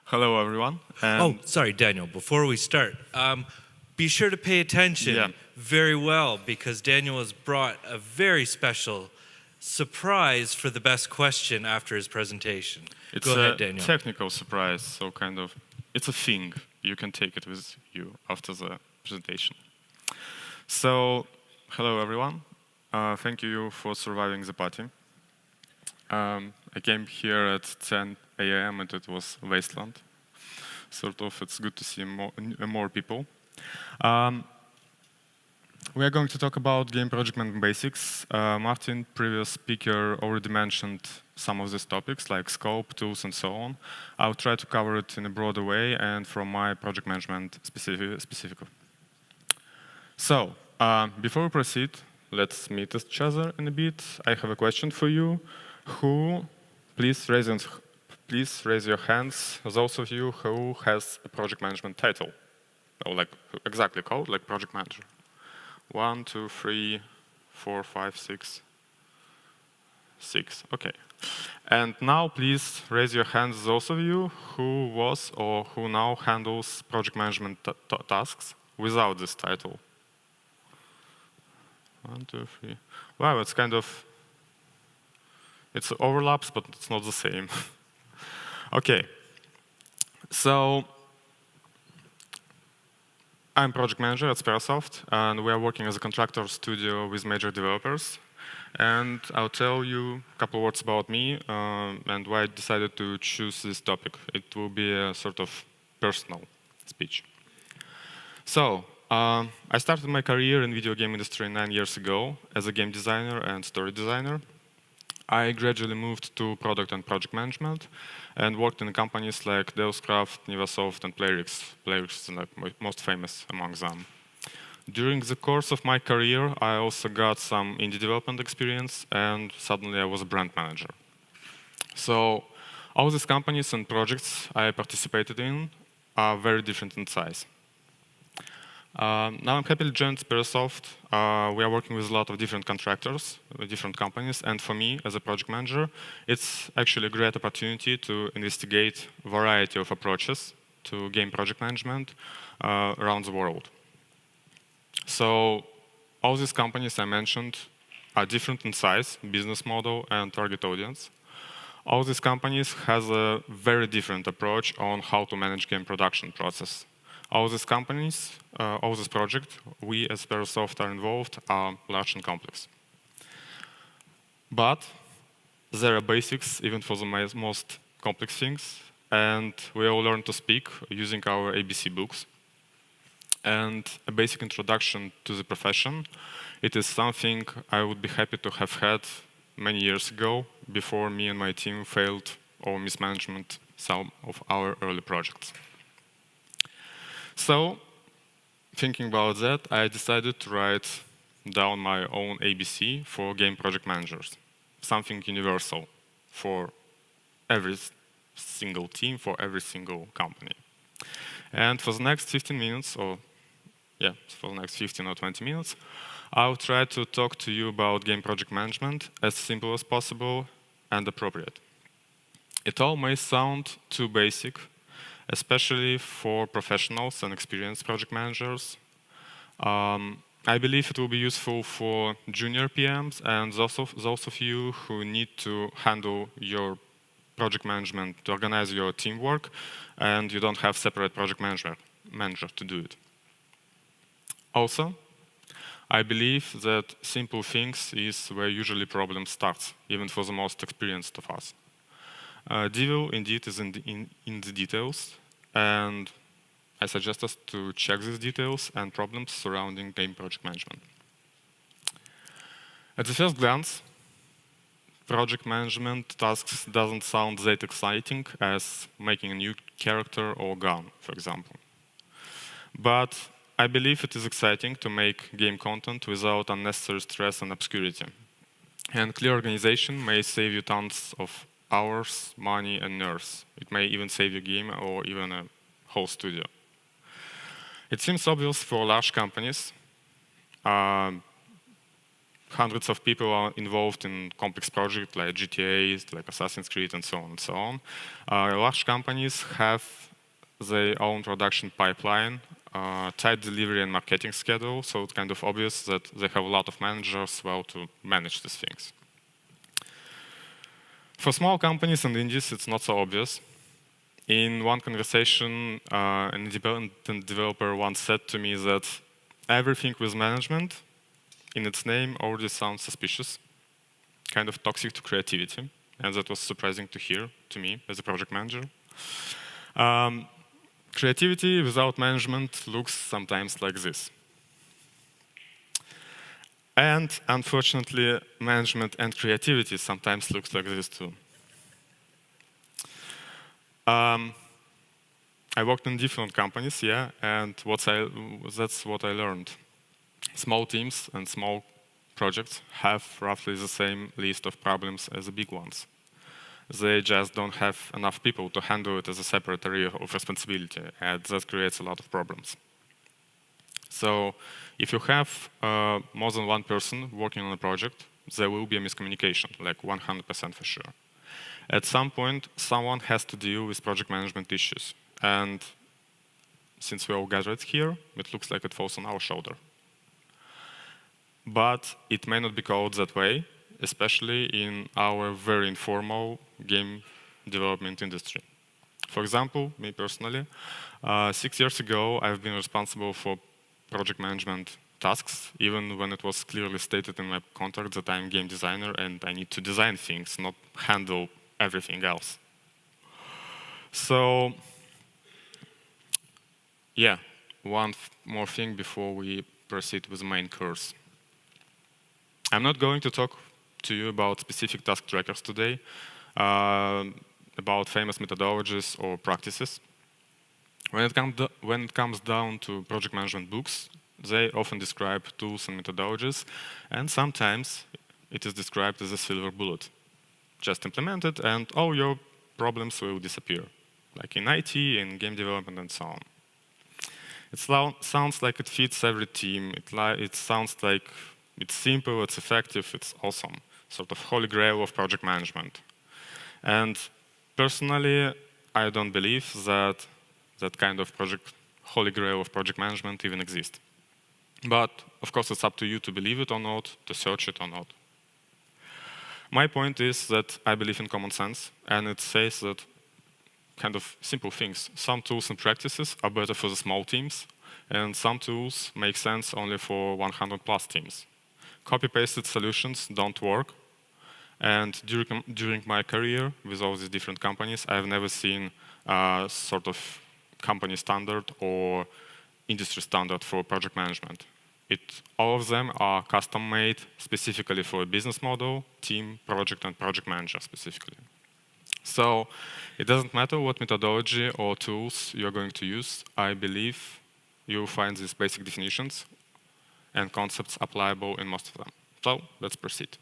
Hello, everyone. Oh, sorry, Daniel. Before we start, be sure to pay attention very well because Daniel has brought a very special surprise for the best question after his presentation. It's Go ahead, a Daniel. technical surprise, so it's a thing. You can take it with you after the presentation. So, hello, everyone. Thank you for surviving the party. I came here at 10 a.m. and it was wasteland. Sort of, it's good to see more people. We are going to talk about game project management basics. Martin, previous speaker, already mentioned some of these topics like scope, tools, and so on. I'll try to cover it in a broader way and from my project management specific. So, before we proceed, let's meet each other in a bit. I have a question for you. Please raise your hands, those of you who has a project management title, or like exactly called like project manager. 1, 2, 3, 4, 5, 6. 6, okay. And now please raise your hands, those of you who was or who now handles project management tasks without this title. 1, 2, 3. Wow, it's overlaps, but it's not the same. Okay, so I'm project manager at Sperasoft, and we are working as a contractor studio with major developers. And I'll tell you a couple words about me and why I decided to choose this topic. It will be a sort of personal speech. So, I started my career in video game industry 9 years ago as a game designer and story designer. I gradually moved to product and project management and worked in companies like Deuscraft, Nivasoft, and Playrix. Playrix is like most famous among them. During the course of my career, I also got some indie development experience, and suddenly I was a brand manager. So all these companies and projects I participated in are very different in size. Now I'm happy to join Sperasoft. We are working with a lot of different contractors, different companies, and for me, as a project manager, it's actually a great opportunity to investigate a variety of approaches to game project management around the world. So all these companies I mentioned are different in size, business model, and target audience. All these companies has a very different approach on how to manage game production process. All these companies, all these projects, we as Sperasoft are involved, are large and complex. But there are basics even for the most complex things, and we all learn to speak using our ABC books. And a basic introduction to the profession, it is something I would be happy to have had many years ago before me and my team failed or mismanagement some of our early projects. So, thinking about that, I decided to write down my own ABC for game project managers, something universal for every single team, for every single company. And for the next 15 minutes, for the next 15 or 20 minutes, I'll try to talk to you about game project management as simple as possible and appropriate. It all may sound too basic, especially for professionals and experienced project managers. I believe it will be useful for junior PMs and those of you who need to handle your project management, to organize your teamwork, and you don't have separate project manager to do it. Also, I believe that simple things is where usually problem starts, even for the most experienced of us. Devil indeed is in the details, and I suggest us to check these details and problems surrounding game project management. At the first glance, project management tasks doesn't sound that exciting as making a new character or gun, for example. But I believe it is exciting to make game content without unnecessary stress and obscurity. And clear organization may save you tons of hours, money, and nerves. It may even save your game or even a whole studio. It seems obvious for large companies hundreds of people are involved in complex projects like GTA, like Assassin's Creed, and so on and so on. Large companies have their own production pipeline, tight delivery and marketing schedule, so it's kind of obvious that they have a lot of managers well to manage these things. For small companies and indies, it's not so obvious. In one conversation, an independent developer once said to me that everything with management in its name already sounds suspicious, kind of toxic to creativity, and that was surprising to hear to me as a project manager. Creativity without management looks sometimes like this. And unfortunately, management and creativity sometimes looks like this too. I worked in different companies, yeah, and that's what I learned. Small teams and small projects have roughly the same list of problems as the big ones. They just don't have enough people to handle it as a separate area of responsibility, and that creates a lot of problems. So if you have more than one person working on a project, there will be a miscommunication, like 100% for sure. At some point, someone has to deal with project management issues. And since we all gathered here, it looks like it falls on our shoulder. But it may not be called that way, especially in our very informal game development industry. For example, me personally, 6 years ago, I've been responsible for project management tasks, even when it was clearly stated in my contract that I'm a game designer and I need to design things, not handle everything else. So, yeah, one more thing before we proceed with the main course. I'm not going to talk to you about specific task trackers today, about famous methodologies or practices. When it comes down to project management books, they often describe tools and methodologies, and sometimes it is described as a silver bullet. Just implement it and all your problems will disappear, like in IT, in game development, and so on. It sounds like it fits every team. It sounds like it's simple, it's effective, it's awesome. Sort of holy grail of project management. And personally, I don't believe that that kind of holy grail of project management even exists. But of course, it's up to you to believe it or not, to search it or not. My point is that I believe in common sense, and it says that kind of simple things. Some tools and practices are better for the small teams, and some tools make sense only for 100 plus teams. Copy-pasted solutions don't work, and during my career with all these different companies, I've never seen a sort of company standard or industry standard for project management. All of them are custom-made specifically for a business model, team, project, and project manager specifically. So it doesn't matter what methodology or tools you're going to use. I believe you'll find these basic definitions and concepts applicable in most of them. So let's proceed.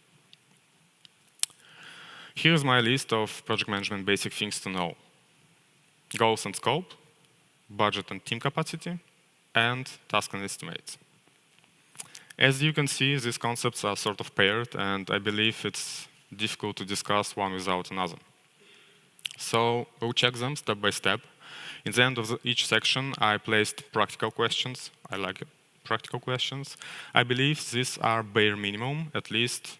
Here's my list of project management basic things to know. Goals and scope, budget and team capacity, and task and estimates. As you can see, these concepts are sort of paired, and I believe it's difficult to discuss one without another. So we'll check them step by step. In the end of each section, I placed practical questions. I like it. Practical questions. I believe these are bare minimum, at least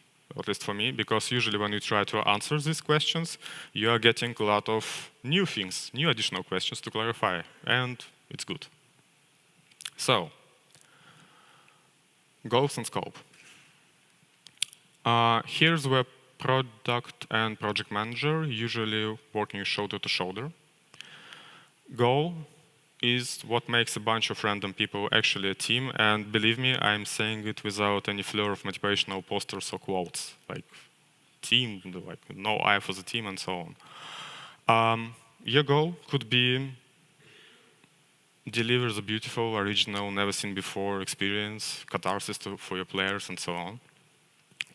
for me, because usually when you try to answer these questions, you are getting a lot of new things, new additional questions to clarify, and it's good. So, goals and scope. Here's where product and project manager usually working shoulder to shoulder. Goal is what makes a bunch of random people actually a team, and believe me, I'm saying it without any flair of motivational posters or quotes, like team, like no I for the team and so on. Your goal could be deliver the beautiful, original, never seen before experience, catharsis for your players and so on.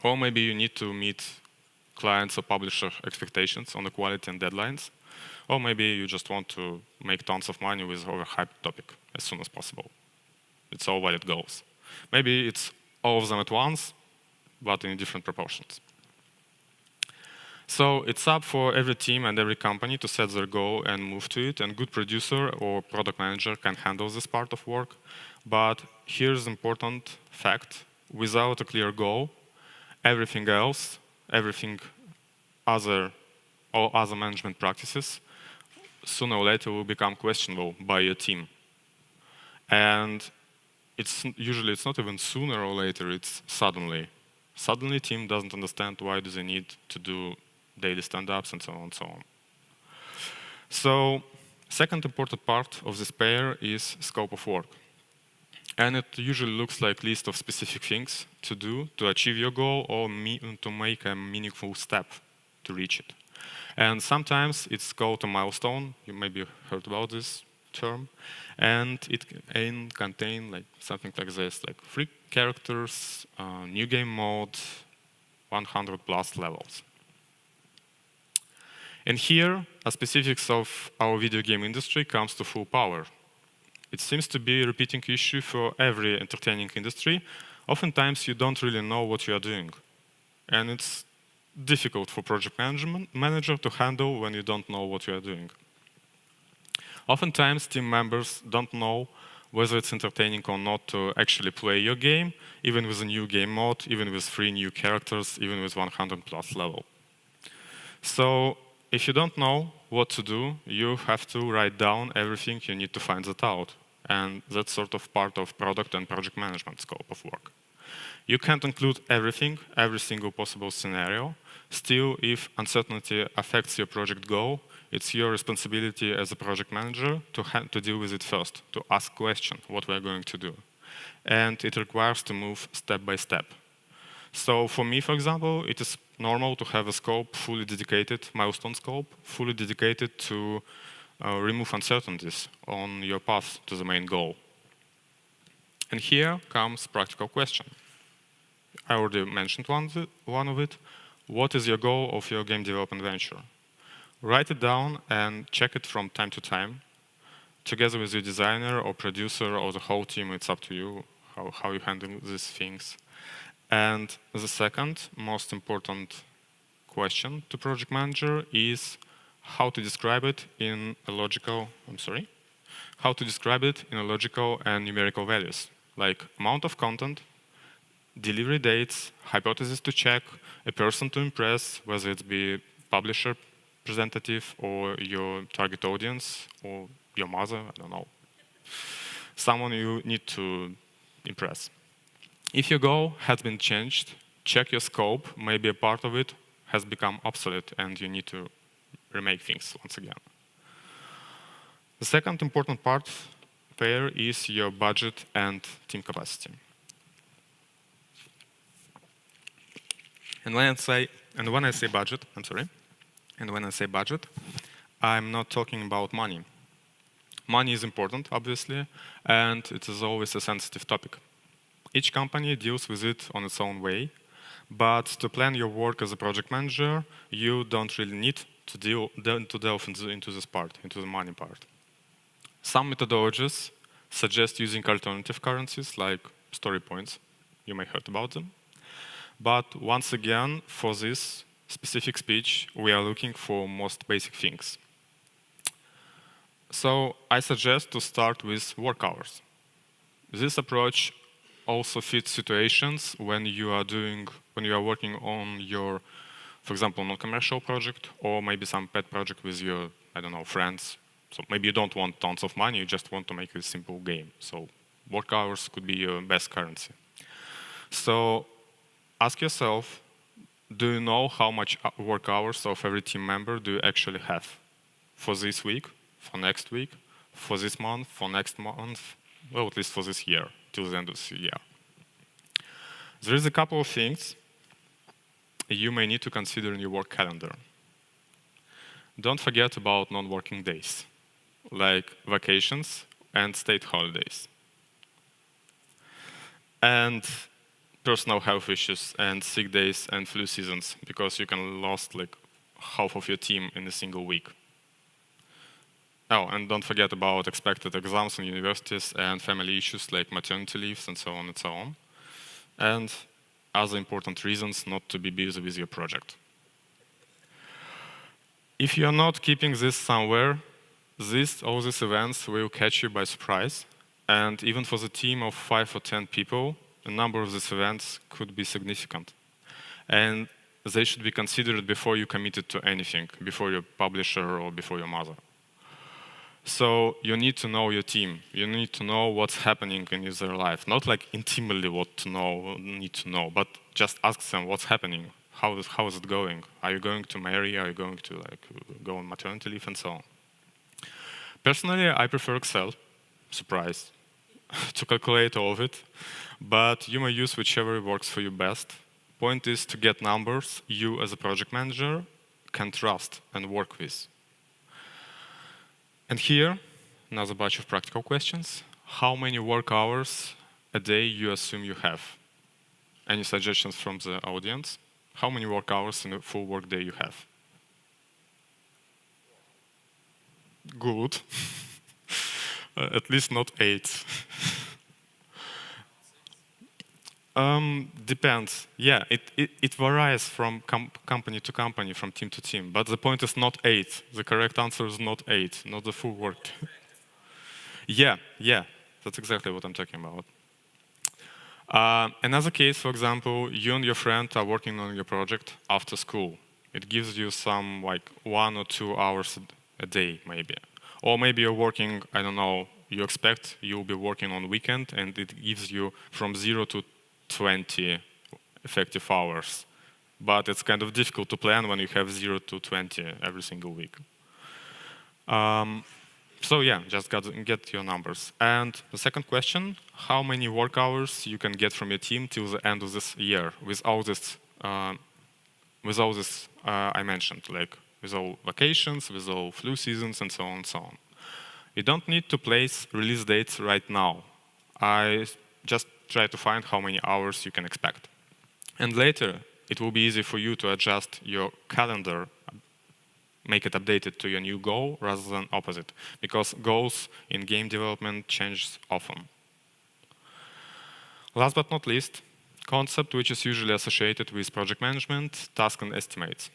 Or maybe you need to meet clients or publisher expectations on the quality and deadlines. Or maybe you just want to make tons of money with overhyped topic as soon as possible. It's all valid goals. Maybe it's all of them at once. but in different proportions. So it's up for every team and every company to set their goal and move to it, and good producer or product manager can handle this part of work. But here's an important fact. Without a clear goal, everything else, all other management practices, sooner or later will become questionable by your team. And usually it's not even sooner or later, it's suddenly. Suddenly team doesn't understand why do they need to do daily stand-ups and so on and so on. So second important part of this pair is scope of work. And it usually looks like a list of specific things to do to achieve your goal or to make a meaningful step to reach it. And sometimes it's called a milestone. You maybe heard about this term. And it can contain like something like this, like 3 characters, new game mode, 100 plus levels. And here, a specifics of our video game industry comes to full power. It seems to be a repeating issue for every entertaining industry. Oftentimes, you don't really know what you are doing. And it's difficult for project manager to handle when you don't know what you are doing. Oftentimes, team members don't know whether it's entertaining or not to actually play your game, even with a new game mode, even with 3 new characters, even with 100 plus level. So if you don't know what to do, you have to write down everything you need to find that out. And that's sort of part of product and project management scope of work. You can't include everything, every single possible scenario. Still, if uncertainty affects your project goal, it's your responsibility as a project manager to deal with it first, to ask questions, what we're going to do. And it requires to move step by step. So for me, for example, it is normal to have a scope fully dedicated, milestone scope, fully dedicated to remove uncertainties on your path to the main goal. And here comes practical question. I already mentioned one of it. What is your goal of your game development venture? Write it down and check it from time to time, together with your designer or producer or the whole team. It's up to you how you handle these things. And the second most important question to project manager is how to describe it in a logical, how to describe it in a logical and numerical values, like amount of content, delivery dates, hypothesis to check, a person to impress, whether it be publisher, representative, or your target audience, or your mother, I don't know. Someone you need to impress. If your goal has been changed, check your scope. Maybe a part of it has become obsolete and you need to remake things once again. The second important part there is your budget and team capacity. And when I say budget, I'm not talking about money. Money is important, obviously, and it is always a sensitive topic. Each company deals with it on its own way, but to plan your work as a project manager, you don't really need to delve into this part, into the money part. Some methodologies suggest using alternative currencies like story points. You may have heard about them. But once again, for this specific speech, we are looking for most basic things. So I suggest to start with work hours. This approach also fits situations when you are working on your, for example, non-commercial project or maybe some pet project with your, friends. So maybe you don't want tons of money, you just want to make a simple game. So work hours could be your best currency. So ask yourself, do you know how much work hours of every team member do you actually have for this week, for next week, for this month, for next month, well, at least for this year, till the end of the year. There is a couple of things you may need to consider in your work calendar. Don't forget about non-working days, like vacations and state holidays. And personal health issues and sick days and flu seasons, because you can lose like half of your team in a single week. Oh, and don't forget about expected exams in universities and family issues like maternity leaves and so on and so on. And other important reasons not to be busy with your project. If you're not keeping this somewhere, all these events will catch you by surprise. And even for the team of 5 or 10 people, a number of these events could be significant. And they should be considered before you committed to anything, before your publisher or before your mother. So you need to know your team. You need to know what's happening in their life. Not like intimately what to know, need to know, but just ask them what's happening. How is it going? Are you going to marry? Are you going to go on maternity leave and so on? Personally, I prefer Excel. Surprise. To calculate all of it, but you may use whichever works for you best. Point is to get numbers you as a project manager can trust and work with. And here, another batch of practical questions. How many work hours a day you assume you have? Any suggestions from the audience? How many work hours in a full work day you have? Good. At least not 8. Depends. Yeah, it varies from company to company, from team to team. But the point is not 8. The correct answer is not 8, not the full work. Yeah, that's exactly what I'm talking about. Another case, for example, you and your friend are working on your project after school. It gives you some 1 or 2 hours a day, maybe. Or maybe you're working, I don't know, you expect you'll be working on weekend and it gives you from 0 to 20 effective hours. But it's kind of difficult to plan when you have 0 to 20 every single week. So yeah, just get your numbers. And the second question, how many work hours you can get from your team till the end of this year with all this I mentioned, like with all vacations, with all flu seasons, and so on and so on. You don't need to place release dates right now. I just try to find how many hours you can expect. And later, it will be easy for you to adjust your calendar, make it updated to your new goal rather than opposite, because goals in game development change often. Last but not least, concept which is usually associated with project management, task and estimates.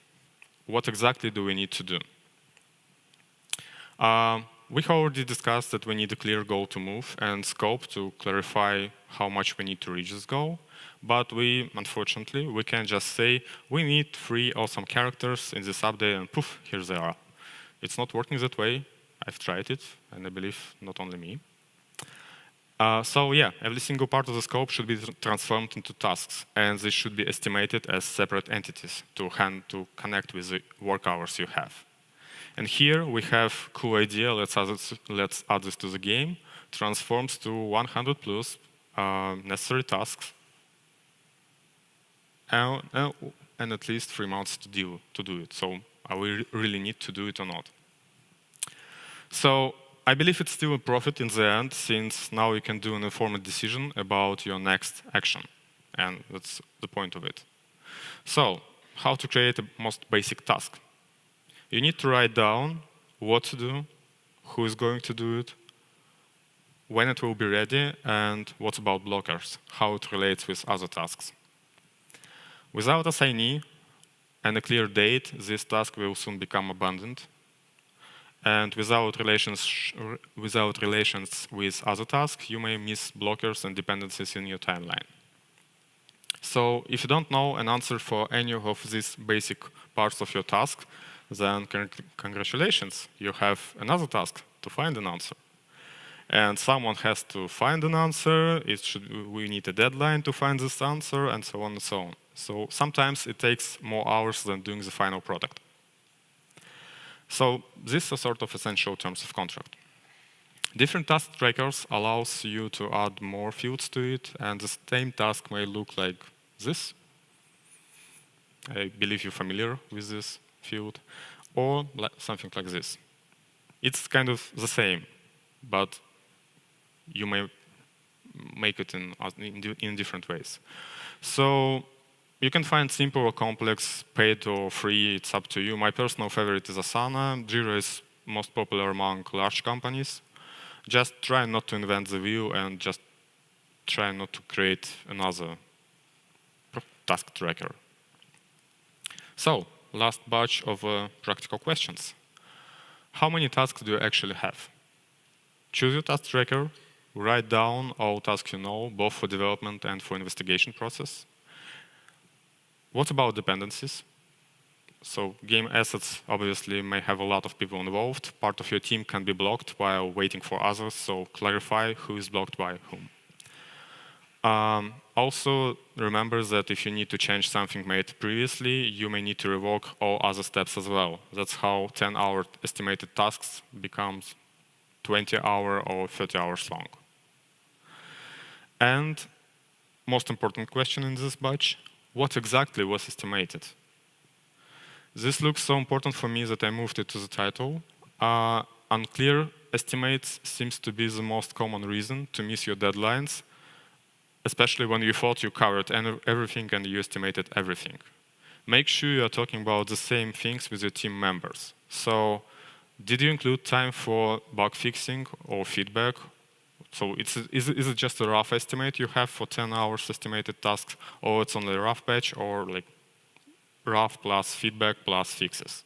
What exactly do we need to do? We already discussed that we need a clear goal to move and scope to clarify how much we need to reach this goal. But unfortunately, we can't just say, we need 3 awesome characters in this update and poof, here they are. It's not working that way. I've tried it, and I believe not only me. So yeah, every single part of the scope should be transformed into tasks, and they should be estimated as separate entities to connect with the work hours you have. And here we have cool idea, let's add this to the game, transforms to 100 plus necessary tasks, and at least 3 months to do it. So are we really need to do it or not? So I believe it's still a profit in the end, since now you can do an informed decision about your next action. And that's the point of it. So how to create a most basic task? You need to write down what to do, who is going to do it, when it will be ready, and what about blockers, how it relates with other tasks. Without assignee and a clear date, this task will soon become abandoned. And without relations with other tasks, you may miss blockers and dependencies in your timeline. So if you don't know an answer for any of these basic parts of your task, then congratulations, you have another task to find an answer. And someone has to find an answer, we need a deadline to find this answer, and so on and so on. So sometimes it takes more hours than doing the final product. So these are sort of essential terms of contract. Different task trackers allows you to add more fields to it, and the same task may look like this. I believe you're familiar with this field, or something like this. It's kind of the same, but you may make it in different ways. So you can find simple or complex, paid or free, it's up to you. My personal favorite is Asana. Jira is most popular among large companies. Just try not to invent the wheel and just try not to create another task tracker. So, last batch of practical questions. How many tasks do you actually have? Choose your task tracker, write down all tasks you know, both for development and for investigation process. What about dependencies? So game assets obviously may have a lot of people involved. Part of your team can be blocked while waiting for others, so clarify who is blocked by whom. Also, remember that if you need to change something made previously, you may need to revoke all other steps as well. That's how 10-hour estimated tasks becomes 20-hour or 30 hours long. And most important question in this batch, what exactly was estimated? This looks so important for me that I moved it to the title. Unclear estimates seems to be the most common reason to miss your deadlines, especially when you thought you covered everything and you estimated everything. Make sure you are talking about the same things with your team members. So, did you include time for bug fixing or feedback? So, is it just a rough estimate you have for 10 hours estimated tasks, or it's only a rough patch, or like rough plus feedback plus fixes?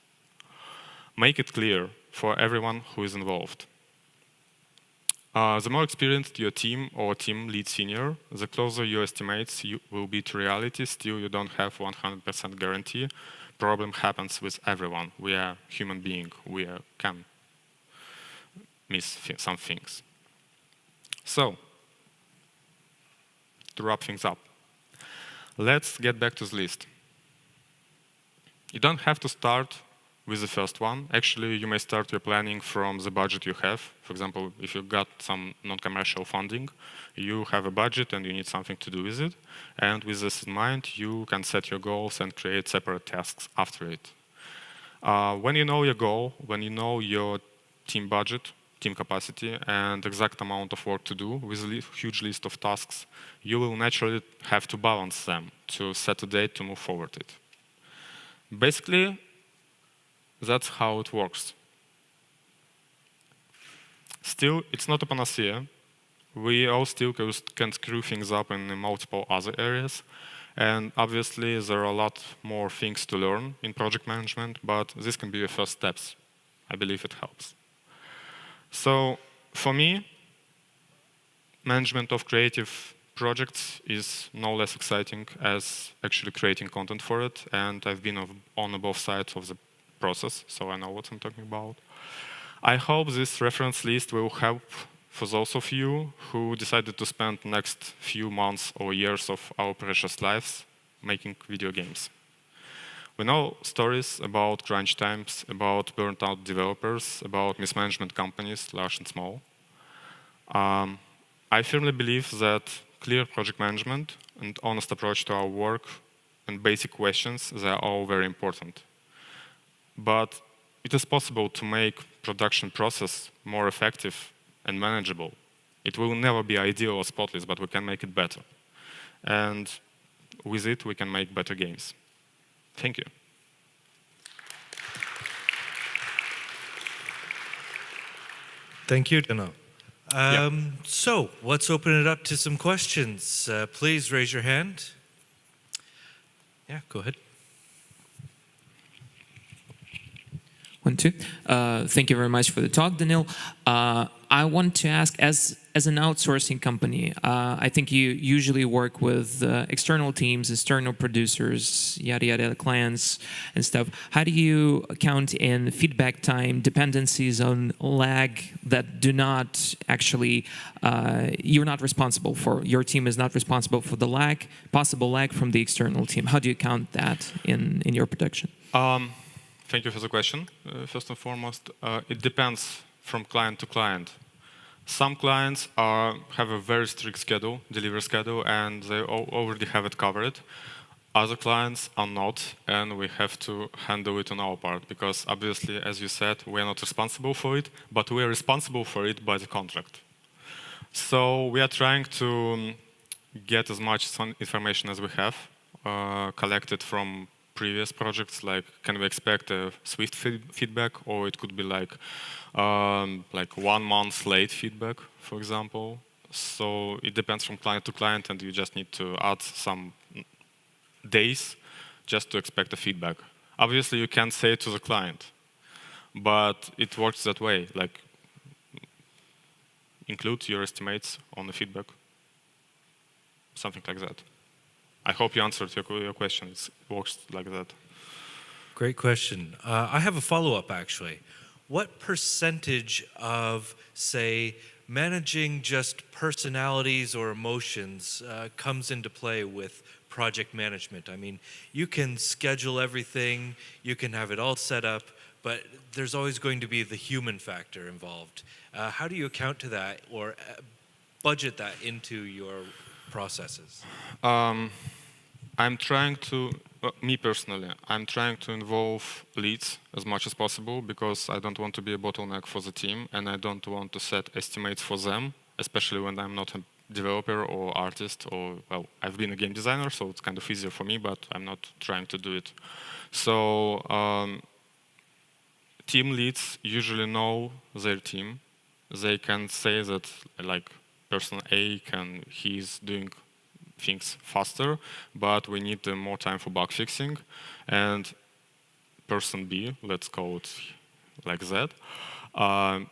Make it clear for everyone who is involved. The more experienced your team or team lead senior, the closer your estimates will be to reality. Still, you don't have 100% guarantee. Problem happens with everyone. We are human beings. We can miss some things. So, to wrap things up, let's get back to the list. You don't have to start with the first one. Actually, you may start your planning from the budget you have. For example, if you got some non-commercial funding, you have a budget and you need something to do with it. And with this in mind, you can set your goals and create separate tasks after it. When you know your goal, when you know your team budget, team capacity, and exact amount of work to do with a huge list of tasks, you will naturally have to balance them to set a date to move forward it. Basically, that's how it works. Still, it's not a panacea. We all still can screw things up in multiple other areas. And obviously, there are a lot more things to learn in project management, but this can be your first steps. I believe it helps. So, for me, management of creative projects is no less exciting as actually creating content for it. And I've been on both sides of the process, so I know what I'm talking about. I hope this reference list will help for those of you who decided to spend the next few months or years of our precious lives making video games. We know stories about crunch times, about burnt out developers, about mismanagement companies, large and small. I firmly believe that clear project management and honest approach to our work and basic questions, they are all very important. But it is possible to make production process more effective and manageable. It will never be ideal or spotless, but we can make it better. And with it, we can make better games. Thank you. Thank you, Danil. So, let's open it up to some questions. Please raise your hand. Yeah, go ahead. 1, 2. Thank you very much for the talk, Danil. I want to ask, as an outsourcing company, I think you usually work with external teams, external producers, yada yada, clients and stuff. How do you count in feedback time, dependencies on lag that do not actually, you're not responsible for, your team is not responsible for the lag, possible lag from the external team? How do you count that in your production? Thank you for the question. First and foremost, it depends from client to client. Some clients have a very strict schedule, delivery schedule, and they already have it covered. Other clients are not, and we have to handle it on our part, because obviously, as you said, we are not responsible for it, but we are responsible for it by the contract. So we are trying to get as much information as we have, collected from previous projects, like can we expect a swift feedback, or it could be like 1 month late feedback, for example. So it depends from client to client, and you just need to add some days just to expect a feedback. Obviously, you can't say it to the client, but it works that way. Like, include your estimates on the feedback, something like that. I hope you answered your question. It works like that. Great question. I have a follow-up, actually. What percentage of, say, managing just personalities or emotions comes into play with project management? I mean, you can schedule everything, you can have it all set up, but there's always going to be the human factor involved. How do you account to that or budget that into your processes? I'm trying to, me personally, I'm trying to involve leads as much as possible because I don't want to be a bottleneck for the team and I don't want to set estimates for them, especially when I'm not a developer or artist or, well, I've been a game designer, so it's kind of easier for me, but I'm not trying to do it. So team leads usually know their team. They can say that, like, person A he's doing things faster, but we need more time for bug fixing. And person B, let's call it like that,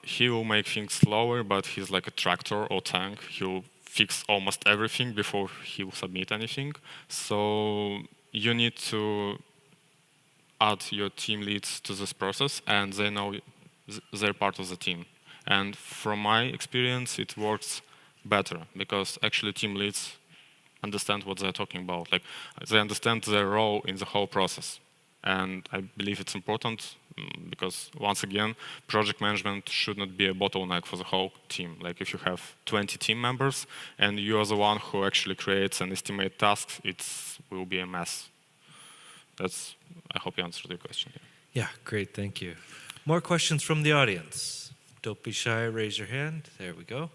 he will make things slower, but he's like a tractor or tank. He'll fix almost everything before he will submit anything. So you need to add your team leads to this process, and they know they're part of the team. And from my experience, it works better because actually team leads understand what they're talking about. Like, they understand their role in the whole process. And I believe it's important because, once again, project management should not be a bottleneck for the whole team. Like, if you have 20 team members and you are the one who actually creates and estimates tasks, it will be a mess. I hope you answered your question. Yeah, great, thank you. More questions from the audience. Don't be shy, raise your hand. There we go.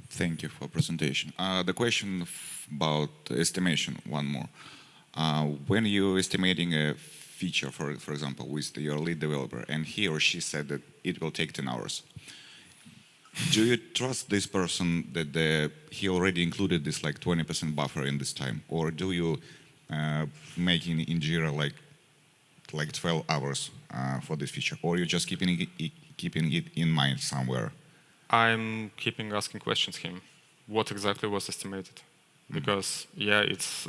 Thank you for presentation. The question about estimation, one more. When you're estimating a feature, for example, with your lead developer, and he or she said that it will take 10 hours, do you trust this person that he already included this like 20% buffer in this time? Or do you make in Jira like 12 hours for this feature? Or you're just keeping it in mind somewhere? I'm keeping asking questions him. What exactly was estimated? Because yeah, it's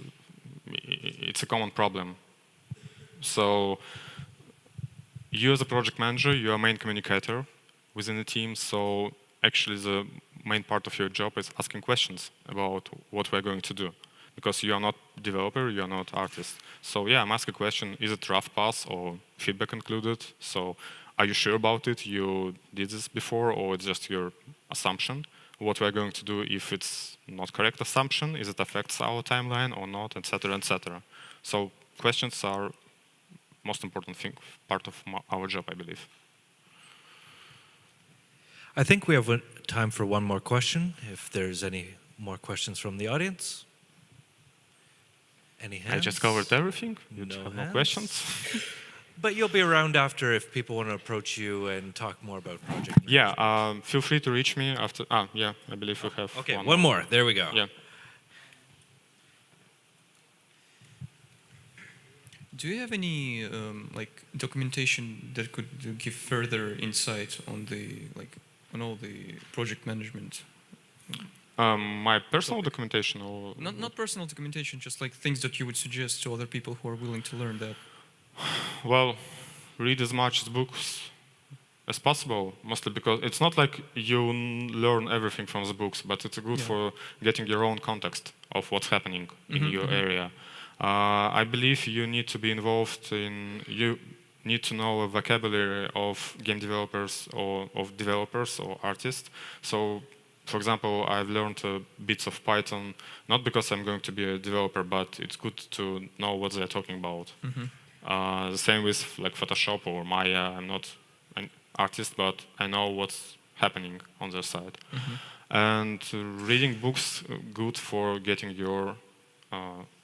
a common problem. So you as a project manager, you are a main communicator within the team. So actually, the main part of your job is asking questions about what we're going to do. Because you are not developer, you are not artist. So yeah, I'm asking a question: is it rough pass or feedback included? So are you sure about it? You did this before, or it's just your assumption? What we're going to do if it's not correct assumption? Is it affects our timeline or not, etc., etc. So questions are most important thing, part of our job, I believe. I think we have time for one more question, if there's any more questions from the audience. Any hands? I just covered everything. You No have no hands? questions? But you'll be around after if people want to approach you and talk more about project management. Yeah, feel free to reach me after. Yeah, I believe we have. Okay, one more. There we go. Yeah. Do you have any like documentation that could give further insight on on all the project management? My personal documentation, or Not personal documentation, just like things that you would suggest to other people who are willing to learn that. well, read as much books as possible. Mostly because it's not like you learn everything from the books, but it's good for getting your own context of what's happening in your area. I believe you need to be involved in. You need to know a vocabulary of game developers or of developers or artists. So, for example, I've learned bits of Python, not because I'm going to be a developer, but it's good to know what they're talking about. The same with like Photoshop or Maya. I'm not an artist, but I know what's happening on their side. And reading books good for getting your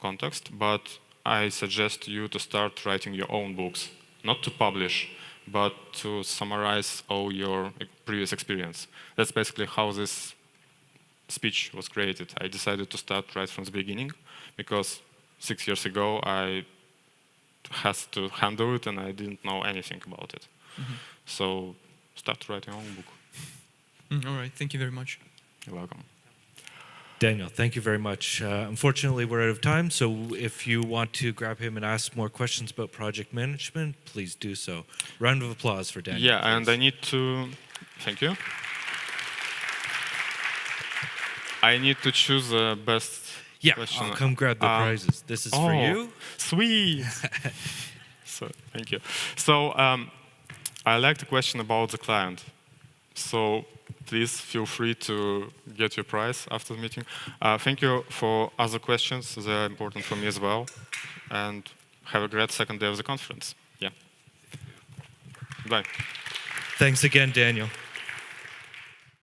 context, but I suggest you to start writing your own books, not to publish, but to summarize all your previous experience. That's basically how this speech was created. I decided to start right from the beginning because 6 years ago, I had to handle it and I didn't know anything about it. So start writing your own book. All right, thank you very much. You're welcome. Daniel, thank you very much. Unfortunately, we're out of time, so if you want to grab him and ask more questions about project management, please do so. Round of applause for Daniel. Yeah, and please. I need to, thank you. I need to choose the best Yeah, question. I'll come grab the prizes. This is for you. Sweet. So, thank you. So, I like the question about the client. So, please feel free to get your prize after the meeting. Thank you for other questions. They're important for me as well. And have a great second day of the conference. Yeah. Bye. Thanks again, Daniel.